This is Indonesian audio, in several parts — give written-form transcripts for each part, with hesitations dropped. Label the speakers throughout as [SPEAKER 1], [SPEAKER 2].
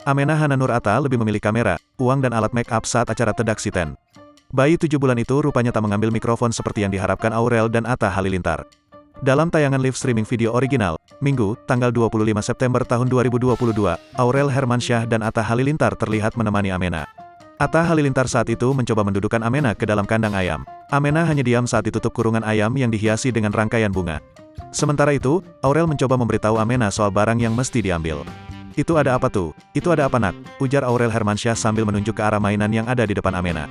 [SPEAKER 1] Amenah Hana Nur Atta lebih memilih kamera, uang dan alat make up saat acara Tedak Siten. Bayi 7 bulan itu rupanya tak mengambil mikrofon seperti yang diharapkan Aurel dan Atta Halilintar. Dalam tayangan live streaming video original, Minggu, tanggal 25 September tahun 2022, Aurel Hermansyah dan Atta Halilintar terlihat menemani Amenah. Atta Halilintar saat itu mencoba mendudukan Amenah ke dalam kandang ayam. Amenah hanya diam saat ditutup kurungan ayam yang dihiasi dengan rangkaian bunga. Sementara itu, Aurel mencoba memberitahu Amenah soal barang yang mesti diambil. "Itu ada apa tuh? Itu ada apa nak?" ujar Aurel Hermansyah sambil menunjuk ke arah mainan yang ada di depan Amenah.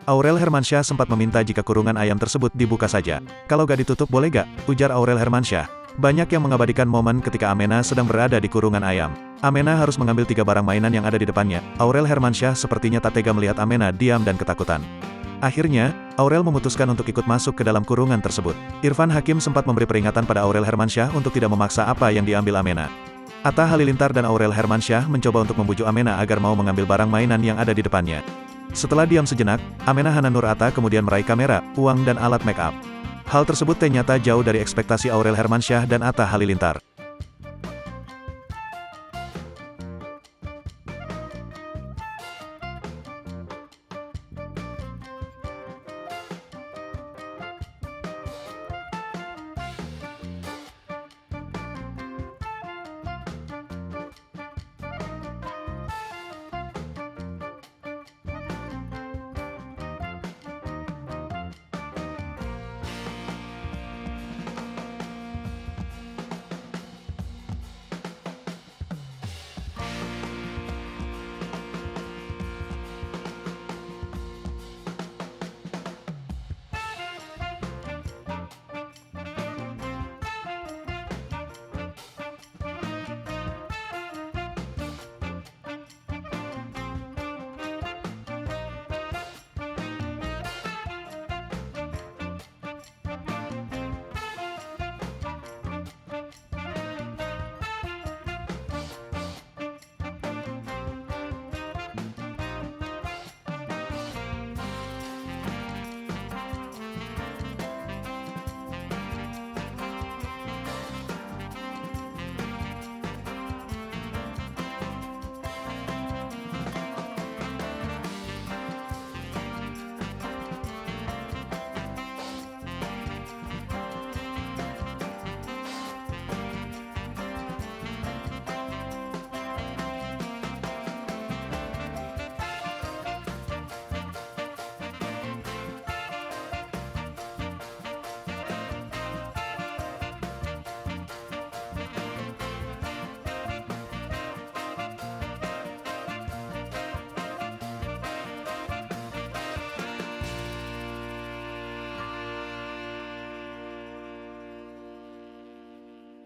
[SPEAKER 1] Aurel Hermansyah sempat meminta jika kurungan ayam tersebut dibuka saja. "Kalau gak ditutup boleh gak?" ujar Aurel Hermansyah. Banyak yang mengabadikan momen ketika Amenah sedang berada di kurungan ayam. Amenah harus mengambil 3 barang mainan yang ada di depannya. Aurel Hermansyah sepertinya tak tega melihat Amenah diam dan ketakutan. Akhirnya, Aurel memutuskan untuk ikut masuk ke dalam kurungan tersebut. Irfan Hakim sempat memberi peringatan pada Aurel Hermansyah untuk tidak memaksa apa yang diambil Amenah. Atta Halilintar dan Aurel Hermansyah mencoba untuk membujuk Amenah agar mau mengambil barang mainan yang ada di depannya. Setelah diam sejenak, Amenah Hana Nur Atta kemudian meraih kamera, uang dan alat make up. Hal tersebut ternyata jauh dari ekspektasi Aurel Hermansyah dan Atta Halilintar.